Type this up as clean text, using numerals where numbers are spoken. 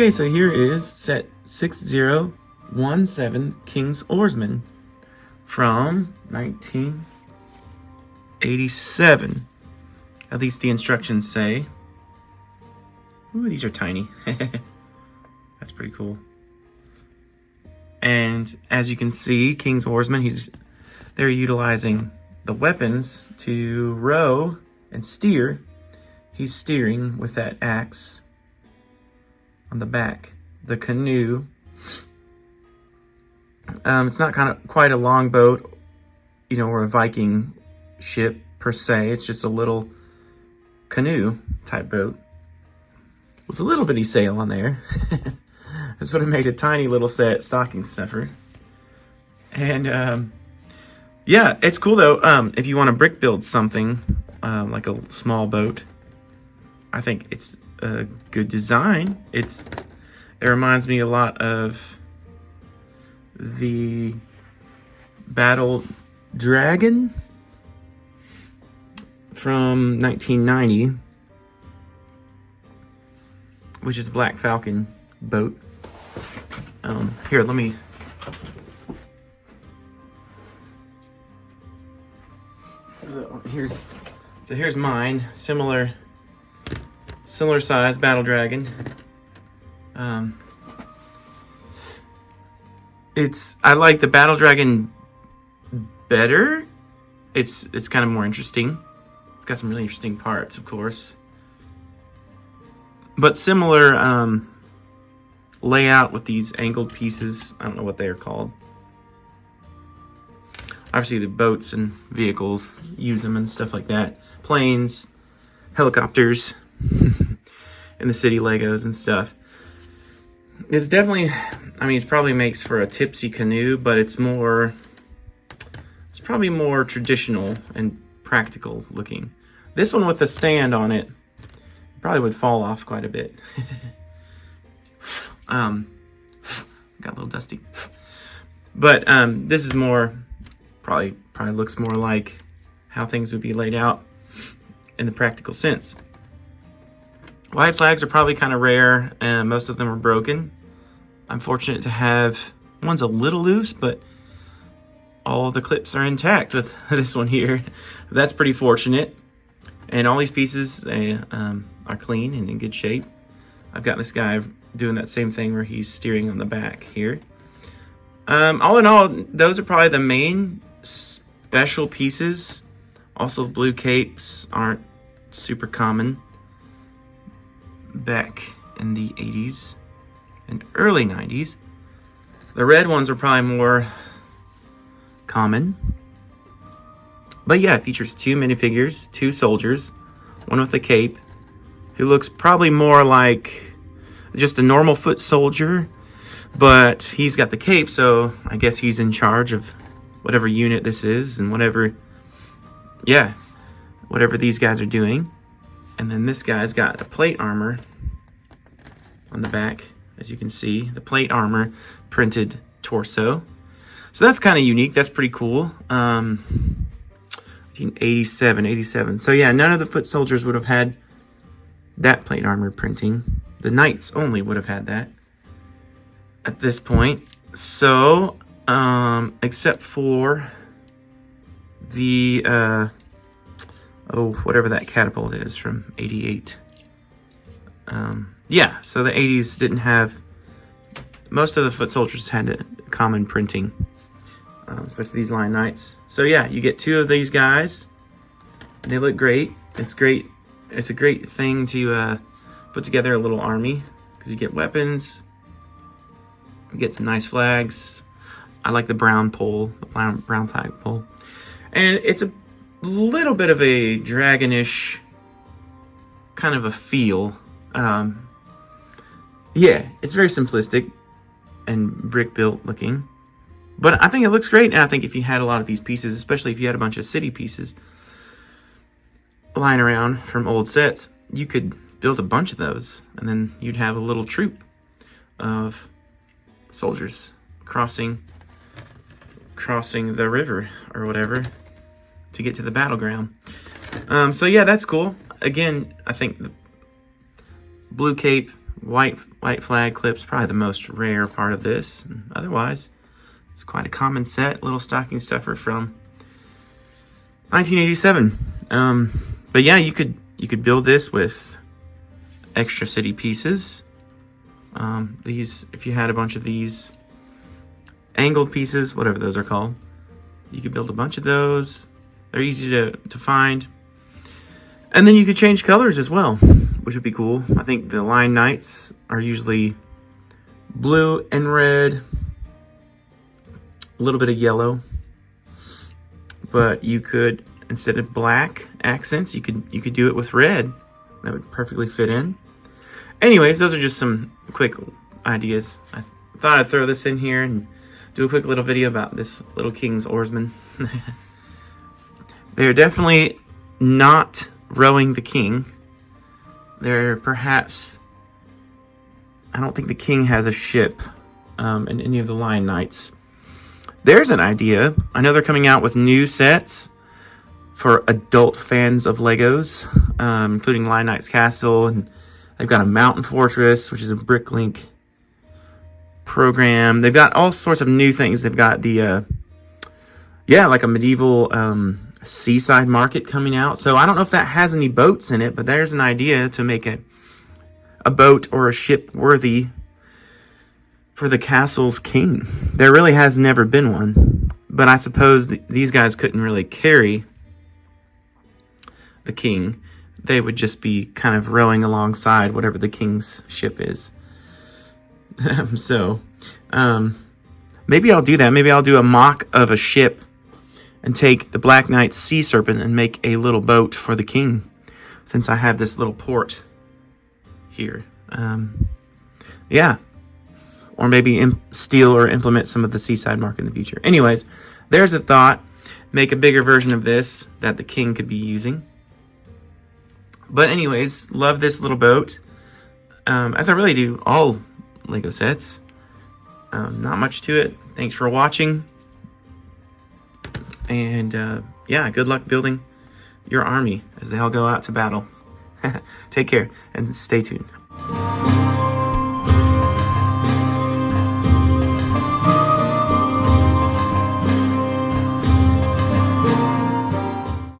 Okay, so here is set 6017 King's Oarsmen from 1987. At least the instructions say. Ooh, these are tiny. That's pretty cool. And as you can see, King's Oarsmen, they're utilizing the weapons to row and steer. He's steering with that axe on the back. The canoe. It's not quite a long boat, or a Viking ship per se. It's just a little canoe type boat. With a little bitty sail on there. That's what it made a tiny little stocking stuffer. And yeah, it's cool though. If you want to brick build something like a small boat, I think it's a good design. It reminds me a lot of the Battle Dragon from 1990, which is a Black Falcon boat. Here, let me. So here's mine. Similar size Battle Dragon. I like the Battle Dragon better. It's kind of more interesting. It's got some really interesting parts, of course. But similar layout with these angled pieces. I don't know what they are called. Obviously the boats and vehicles use them and stuff like that. Planes, helicopters, and the city Legos and stuff. It's definitely, it probably makes for a tipsy canoe, but it's probably more traditional and practical looking. This one with a stand on it probably would fall off quite a bit. Got a little dusty. But this is more, probably looks more like how things would be laid out in the practical sense. White flags are probably kind of rare, and most of them are broken. I'm fortunate to have, one's a little loose, but all of the clips are intact with this one here. That's pretty fortunate. And all these pieces, they are clean and in good shape. I've got this guy doing that same thing where he's steering on the back here. All in all, those are probably the main special pieces. Also, the blue capes aren't super common back in the 80s and early 90s. The red ones are probably more common. But yeah, it features 2 minifigures, 2 soldiers, one with a cape, who looks probably more like just a normal foot soldier, but he's got the cape, so I guess he's in charge of whatever unit this is and whatever these guys are doing. And then this guy's got a plate armor on the back, as you can see, the plate armor printed torso. So that's kind of unique. That's pretty cool. 1987. So yeah, none of the foot soldiers would have had that plate armor printing. The knights only would have had that at this point. So, except for the, whatever that catapult is from 88. Yeah, so the 80s didn't have, most of the foot soldiers had a common printing, especially these line knights. So yeah, you get 2 of these guys. They look great. It's great. It's a great thing to put together a little army, because you get weapons, you get some nice flags. I like the brown pole, the brown flag pole. And it's a little bit of a dragonish kind of a feel. Yeah, it's very simplistic and brick built looking. But I think it looks great, and I think if you had a lot of these pieces, especially if you had a bunch of city pieces lying around from old sets, you could build a bunch of those, and then you'd have a little troop of soldiers crossing the river or whatever to get to the battleground. So yeah, that's cool. Again, I think the blue cape, white flag clips, probably the most rare part of this. And otherwise, it's quite a common set, little stocking stuffer from 1987. But yeah, you could build this with extra city pieces. These, if you had a bunch of these angled pieces, whatever those are called, you could build a bunch of those. They're easy to find. And then you could change colors as well, which would be cool. I think the Lion Knights are usually blue and red, a little bit of yellow. But you could, instead of black accents, you could do it with red. That would perfectly fit in. Anyways, those are just some quick ideas. I thought I'd throw this in here and do a quick little video about this little King's Oarsmen. They're definitely not rowing the king. They're perhaps... I don't think the king has a ship in any of the Lion Knights. There's an idea. I know they're coming out with new sets for adult fans of Legos, including Lion Knight's Castle, and they've got a Mountain Fortress, which is a Bricklink program. They've got all sorts of new things. They've got the, like a medieval seaside market coming out. So I don't know if that has any boats in it, but there's an idea to make a boat or a ship worthy for the castle's king. There really has never been one, but I suppose these guys couldn't really carry the king. They would just be kind of rowing alongside whatever the king's ship is. So, maybe I'll do that. Maybe I'll do a mock of a ship and take the Black Knight's Sea Serpent and make a little boat for the king, since I have this little port here. Yeah. Or maybe steal or implement some of the seaside market in the future. Anyways, there's a thought. Make a bigger version of this that the king could be using. But anyways, love this little boat. As I really do all Lego sets. Not much to it. Thanks for watching. And yeah, good luck building your army as they all go out to battle. Take care and stay tuned.